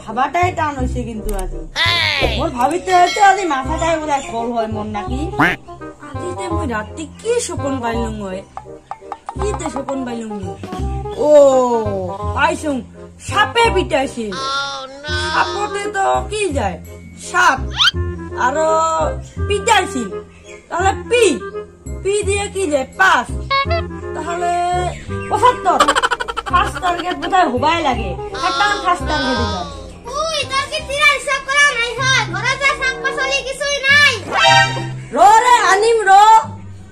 ভাবাটাই টান হইছে কিন্তু আজি মোর ভাবিতে হইতে আজি মাথাটাই বলা কল হয় মন নাকি আজিতে মই রাতে কি সপন পাইলুম হয় কিতে সপন পাইলুম ও পাইছুম সাপে পিটাইছিল সাপতে তো কি যায় সাপ আর পিটাইছিল তাহলে পি দিয়ে কি যায় 5 তাহলে 75 ফার্স্ট টার্গেট বোধহয় হবাই লাগে একটা ফার্স্ট টার্গেট দিবা ওই তোর কি তিরা হিসাব করা নাই হয় ঘরে যা শাক পাচলি কিছুই নাই রো রে আনিম রো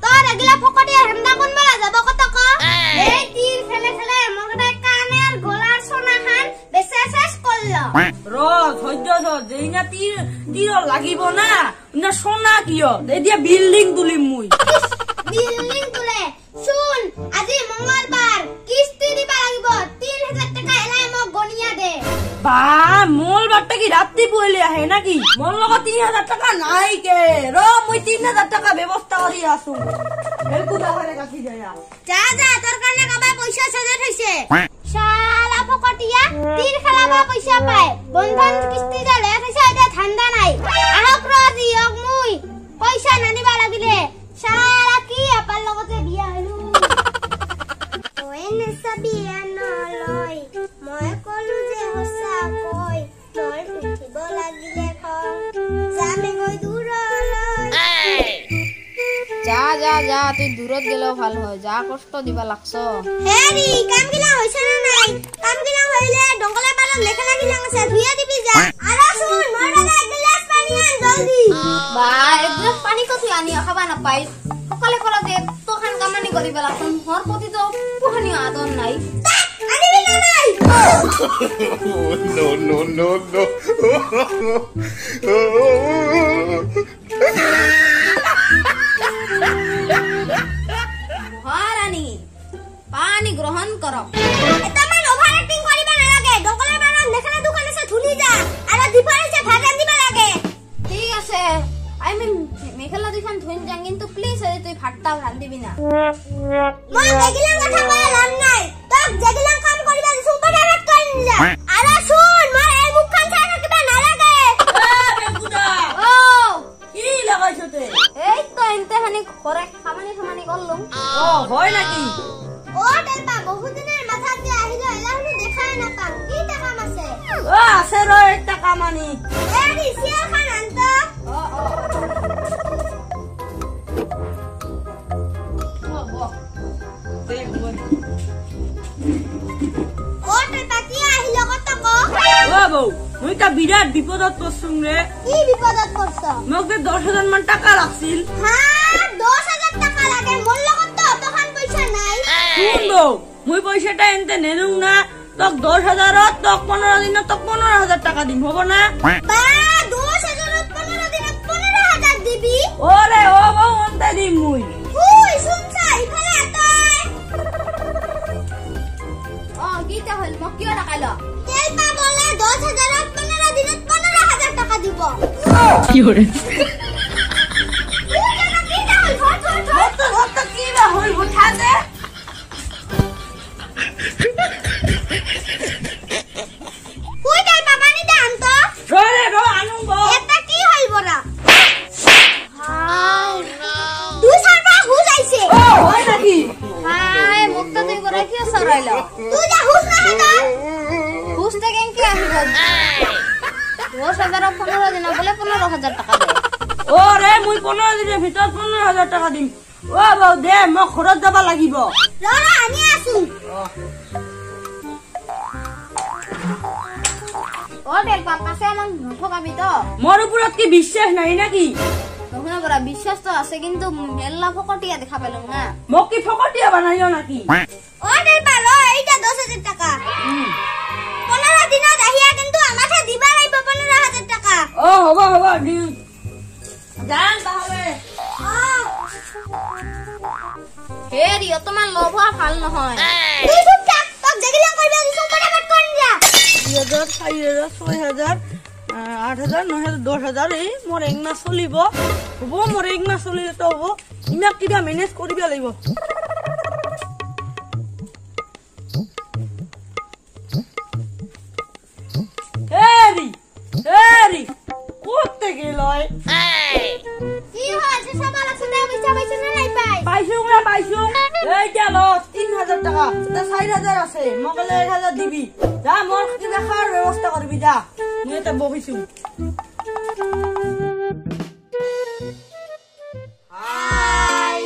তোর এগুলা ফকটিয়া হেমদা কোন বেলা যাব কত ক এই তীর খেলে খেলে মগটা কানের গলার সোনা খান বেশে শেষ করল রো ধৈর্য ধর যেই না তীর লাগিব না না সোনা কিয় এই দিয়া বিল্ডিং তুলিম মুই বিল্ডিং তুলে শুন আজি মঙ্গলবার কিস্তি দিবা লাগিব 3000 টাকা এলাই মোক গনিয়া দে বা মোল বাটটা কি রাত্রি পইলে আহে নাকি মোর লগত 3000 টাকা নাই কে রো মুই 3000 টাকা ব্যবস্থা করি আসু এলকু দাহারে কাছি যায়া যা যা তোর কানে কবাই পয়সা সাজা থইছে শালা ফকটিয়া তীর খেলাবা পয়সা পায় বন্ধন কিস্তি যা লে থইছে এটা ঠান্ডা নাই আহক রজি হক মুই পয়সা নানিবা লাগিলে শালা কি আপার লগতে বিয়া হইলু ওয়েনে সাবিয়া নলয় মই কলু যে হসা কই তোর উঠিব লাগিলে খং জামে গই দূৰলৈ যা যা যা তুই দূৰত গেলেও ভাল হয় যা কষ্ট দিবা লাগছ হেৰি কামগিলা হৈছে না নাই কামগিলা হইলে ডঙ্গলা পালক লেখা লাগিলা আছে ধুইয়া দিবি যা আরে শুন মোর দাদা এক গ্লাস পানি আন জলদি বা এক গ্লাস পানি কত আনি খাবা না পাই সকালে করা দে তোখান কামানি করিবা লাগছ মোর প্রতি তো পুহানি আদর নাই আনিবি না নাই no. মহারানী পানি গ্রহণ কর এতমান ওভার অ্যাক্টিং করিবা না লাগে ডঙ্গলা পালক লেখা দোকান আছে ধুলি যা আর ডিফারেন্সে ভাগান দিবা লাগে ঠিক আছে আই মিন মেখেলা দুইখান ধুইন যাং কিন্তু প্লিজ তুই ভাতটা রান্ধিবি না মই এগিলা কথা কই লাভ নাই তক যেগিলা কাম করিবা সুপার ডাইরেক্ট কই যা আরে শুন মই এই মুখখান চাই থাকিবা না লাগে বেগুদা ও কি লাগাইছতে এই তো এনতেখানি ঘরে খামানি করলুম ও হয় নাকি ও তেলপা বহুদিনের মাথা দিয়ে আহিলো এলাহনু দেখাই না পাম কি টাকাম আছে ও আছে র একটা কামানি এরি সিয়া খান আন্ত ও তেলপা কি আহিলো কত ক ও বউ মুই তা বিরাট বিপদত পড়ছুম রে কি বিপদত পড়ছ মোক 10,000 মান টাকা লাগছিল হ্যাঁ 10,000 টাকা লাগে মোর লগত তো তখন পয়সা নাই শুন বউ মুই পয়সাটা এনতে নেনুম না তক 10,000 তক 15 দিন তক 15,000 টাকা দিম হবো না বা 10,000 15 দিন 15,000 দিবি ওরে ও বউ অন্তে দিম মুই উই শুনছা ইফালে আতই ও গীতা হল মোক কিয় ডাকাইল তেলপা বলে 10,000 15 দিন 15,000 টাকা দিব কি হরে উই টাকা কি হল হত কি বা হই উঠা দে উই তেলপা পানি দাম তো র আনুম বউ এটা কি হল বড়া হাই তুই সারবা হুজ আইছে ও হয় নাকি হাই মুক্তা তুই করে কি সরাইল তুই যা হুজ না তো বুঝতে কেন কি আহিব 10,000 15 দিন বলে 15,000 টাকা দে ও রে মুই 15 দিনের ভিতর 15,000 টাকা দিম ও বউ দে মোক ঘৰত যাবা লাগিব ৰৰা আনি আসু ও দেখ পাকাছে আমাক নঠকাবি তো মোৰ উপৰত কি বিশ্বাস নাই নাকি তখন বড় বিশ্বাস তো আছে কিন্তু মেলা ফকটিয়া দেখা পেলাম না মোক কি ফকটিয়া বানাইও নাকি ও তেলপা লো এইটা 10,000 টাকা 15 দিনত আহিয়া কিন্তু আমাকে দিবা লাগিব 15,000 টাকা ও হব দিম যান তাহলে হেৰি অতমান লোভ ভাল নহয় তুই চুপ থাক তক দেখিলা কইবা দিছো ফটাফট কোন যা 3,000 4,000 6,000 8,000 9,000 10,000 এই মোর এক মাস চলিব হব মোর এক মাস চলিলে তো হব ইমাক কিবা মেনেজ কৰিব লাগিব এ নহয় কি হৈছে চাবা লাগছে তে পইচা পাইছ না নাই পাই পাইছো এই দিয়া ল 3000 টাকা এটা 4000 আছে মোক 1000 দিবি যা মোৰ কিবা খাৱাৰ ব্যৱস্থা কৰিবি যা মই এটা বহিছো হাই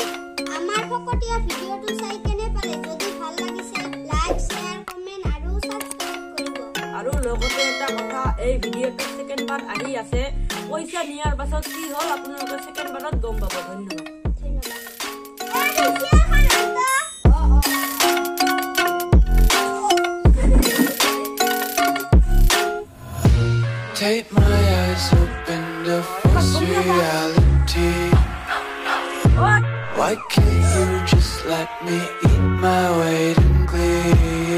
আমাৰ ফকটিয়া ভিডিওটো চাই কেনে পালে যদি ভাল লাগিছে লাইক শেয়াৰ কমেন্ট আৰু সাবস্ক্ৰাইব কৰিব আৰু লগতে এটা কথা এই ভিডিওটো সেকেন্ড পাৰ্ট আহি আছে পইচা নিয়াৰ পাছত কি হল আপোনালোকে সেকেন্ড পাৰ্টত গম পাব ধন্যবাদ Take my eyes open to face reality. Why can't you just let me eat my weight in glee?